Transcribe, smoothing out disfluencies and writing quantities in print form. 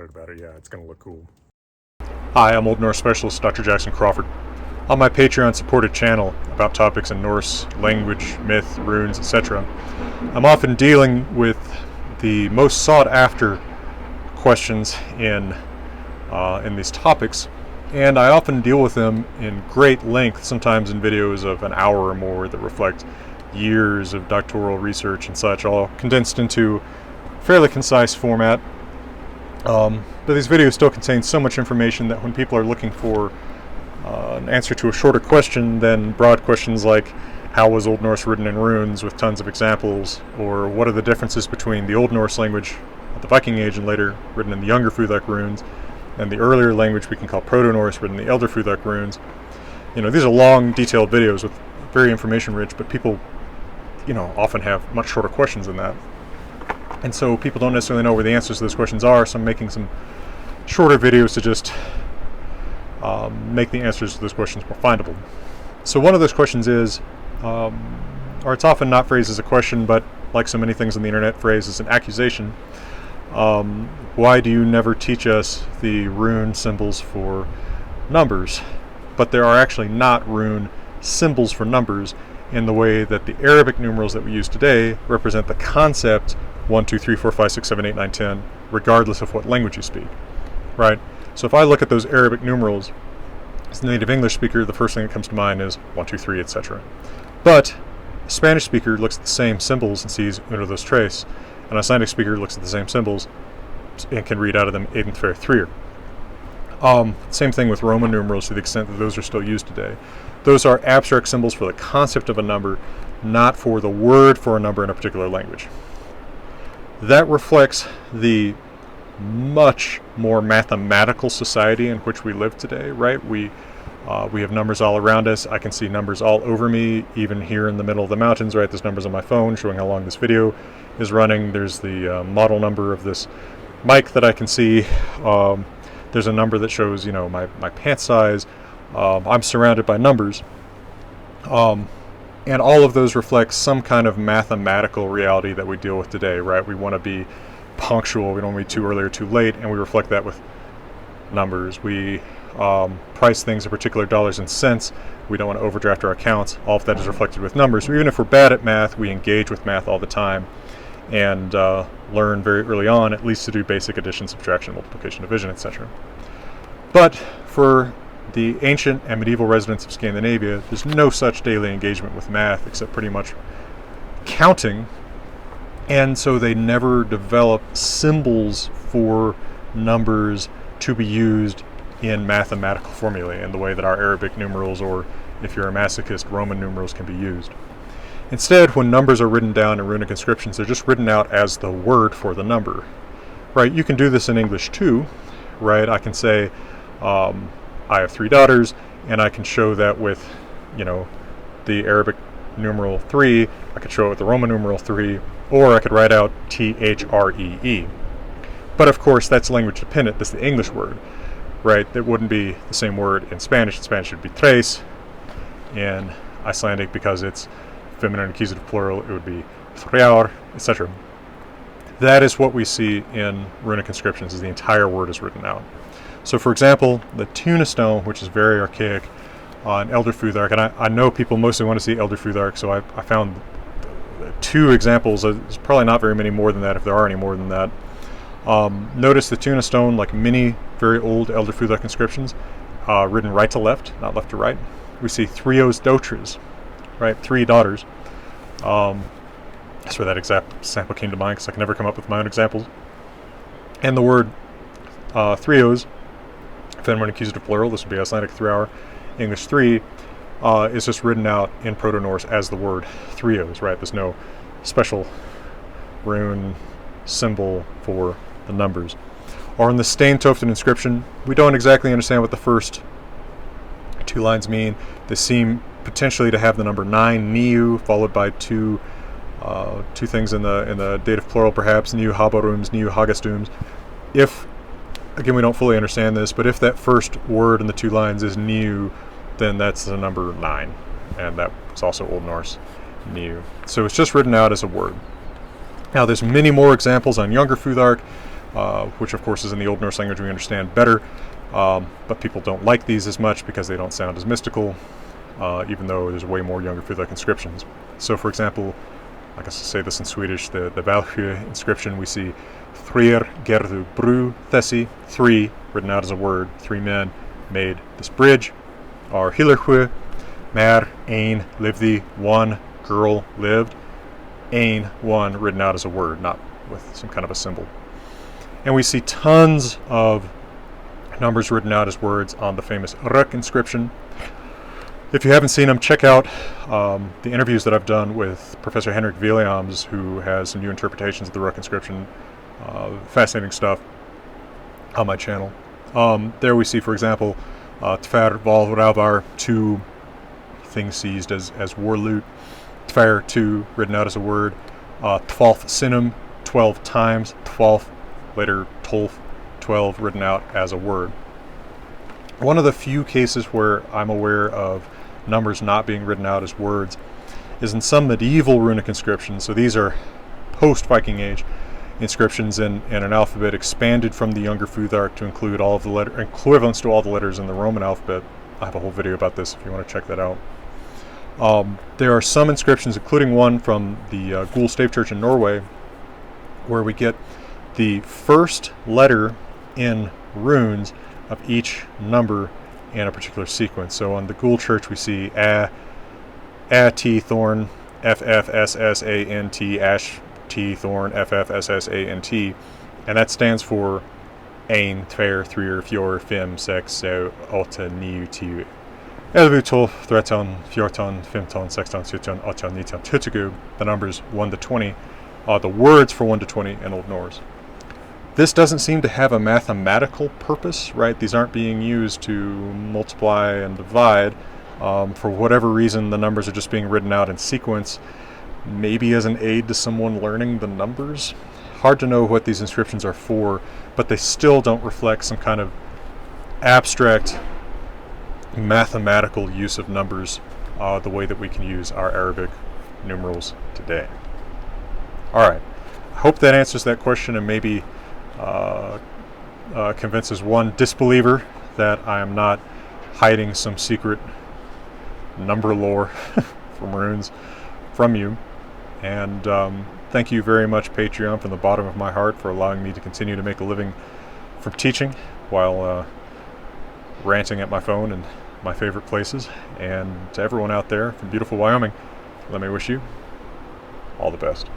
excited about it. Yeah, it's going to look cool. Hi, I'm Old Norse Specialist Dr. Jackson Crawford. On my Patreon supported channel about topics in Norse language, myth, runes, etc., I'm often dealing with the most sought after questions in these topics, and I often deal with them in great length, sometimes in videos of an hour or more that reflect years of doctoral research and such, all condensed into fairly concise format. But these videos still contain so much information that when people are looking for an answer to a shorter question than broad questions like how was Old Norse written in runes with tons of examples, or what are the differences between the Old Norse language of the Viking Age and later written in the Younger Futhark runes and the earlier language we can call Proto-Norse written in the Elder Futhark runes. These are long, detailed videos with very information rich, but people often have much shorter questions than that. And so people don't necessarily know where the answers to those questions are, so I'm making some shorter videos to just make the answers to those questions more findable. So one of those questions is, or it's often not phrased as a question, but like so many things on the internet, phrased as an accusation. Why do you never teach us the rune symbols for numbers? But there are actually not rune symbols for numbers in the way that the Arabic numerals that we use today represent the concept 1, 2, 3, 4, 5, 6, 7, 8, 9, 10, regardless of what language you speak, right? So if I look at those Arabic numerals, as a native English speaker, the first thing that comes to mind is 1, 2, 3, etc. But a Spanish speaker looks at the same symbols and sees uno, dos, tres, and an Icelandic speaker looks at the same symbols and can read out of them Einn, Tveir, Thrír. Same thing with Roman numerals to the extent that those are still used today. Those are abstract symbols for the concept of a number, not for the word for a number in a particular language. That reflects the much more mathematical society in which we live today, right? We have numbers all around us. I can see numbers all over me, even here in the middle of the mountains, right? There's numbers on my phone showing how long this video is running. There's the model number of this mic that I can see. There's a number that shows, my pant size. I'm surrounded by numbers. And all of those reflect some kind of mathematical reality that we deal with today, right? We want to be punctual. We don't want to be too early or too late, and we reflect that with numbers. We price things in particular dollars and cents. We don't want to overdraft our accounts. All of that is reflected with numbers. So even if we're bad at math, we engage with math all the time and learn very early on at least to do basic addition, subtraction, multiplication, division, etc. But for the ancient and medieval residents of Scandinavia, there's no such daily engagement with math except pretty much counting, and so they never develop symbols for numbers to be used in mathematical formulae in the way that our Arabic numerals, or if you're a masochist, Roman numerals can be used. Instead, when numbers are written down in runic inscriptions, they're just written out as the word for the number, right? You can do this in English too, right? I can say, I have 3 daughters, and I can show that with, the Arabic numeral 3. I could show it with the Roman numeral 3, or I could write out THREE. But of course, that's language dependent. That's the English word, right? That wouldn't be the same word in Spanish. In Spanish, it would be tres. In Icelandic, because it's feminine accusative plural, it would be þrjár, etc. That is what we see in runic inscriptions, is the entire word is written out. So for example, the tuna stone, which is very archaic, in Elder Futhark, and I know people mostly want to see Elder Futhark, so I found 2 examples. There's probably not very many more than that, if there are any more than that. Notice the tuna stone, like many very old Elder Futhark inscriptions, written right to left, not left to right. We see thrios dotres, right, 3 daughters. That's where that exact example came to mind, because I can never come up with my own examples. And the word thrios, feminine accusative plural, this would be Icelandic thriar, English 3, is just written out in Proto-Norse as the word thrios, right? There's no special rune symbol for the numbers. Or in the Steintoften inscription, we don't exactly understand what the first 2 lines mean. They seem potentially to have the number 9, niu, followed by two things in the dative plural, perhaps, niu habarums, niu hagastums. If again, we don't fully understand this, but if that first word in the 2 lines is new, then that's the number 9, and that was also Old Norse, new. So it's just written out as a word. Now, there's many more examples on Younger Futhark. which of course is in the Old Norse language we understand better, but people don't like these as much because they don't sound as mystical, even though there's way more Younger Futhark inscriptions. So for example, I guess to say this in Swedish, the Valkyrie inscription, we see Thrir gerðu bru thessi, 3 written out as a word, 3 men made this bridge. Our Hillerhue, Mer ein livði, 1 girl lived, ein 1 written out as a word, not with some kind of a symbol. And we see tons of numbers written out as words on the famous Rök inscription. If you haven't seen them, check out the interviews that I've done with Professor Henrik Williams, who has some new interpretations of the Rök inscription. Fascinating stuff on my channel. There we see, for example, Tver Val Ravar, 2 things seized as war loot. Tver, 2 written out as a word. Twelfth Sinum, 12 times. Twelfth, later Tolf, 12 written out as a word. One of the few cases where I'm aware of numbers not being written out as words is in some medieval runic inscriptions. So these are post-Viking Age inscriptions in an alphabet expanded from the Younger Futhark to include all of the equivalents to all the letters in the Roman alphabet. I have a whole video about this if you want to check that out. There are some inscriptions, including one from the Gule Stave Church in Norway, where we get the first letter in runes of each number in a particular sequence. So on the Gule Church we see A T Thorn, F F S S A N T, Ash T Thorn, F F S S A N T, and that stands for Ein, Tver, Thrir, Fjor, Fim, Sex, So, Åtta, Niu, Tiu, 11, 12, 13, 14, 15, 16, 17, 18, 19, 20. The numbers 1 to 20 are the words for 1 to 20 in Old Norse. This doesn't seem to have a mathematical purpose, right? These aren't being used to multiply and divide. For whatever reason, the numbers are just being written out in sequence, maybe as an aid to someone learning the numbers. Hard to know what these inscriptions are for, but they still don't reflect some kind of abstract mathematical use of numbers the way that we can use our Arabic numerals today. Alright, I hope that answers that question and maybe convinces one disbeliever that I am not hiding some secret number lore from runes from you. And thank you very much, Patreon, from the bottom of my heart, for allowing me to continue to make a living from teaching while ranting at my phone in my favorite places. And to everyone out there from beautiful Wyoming, let me wish you all the best.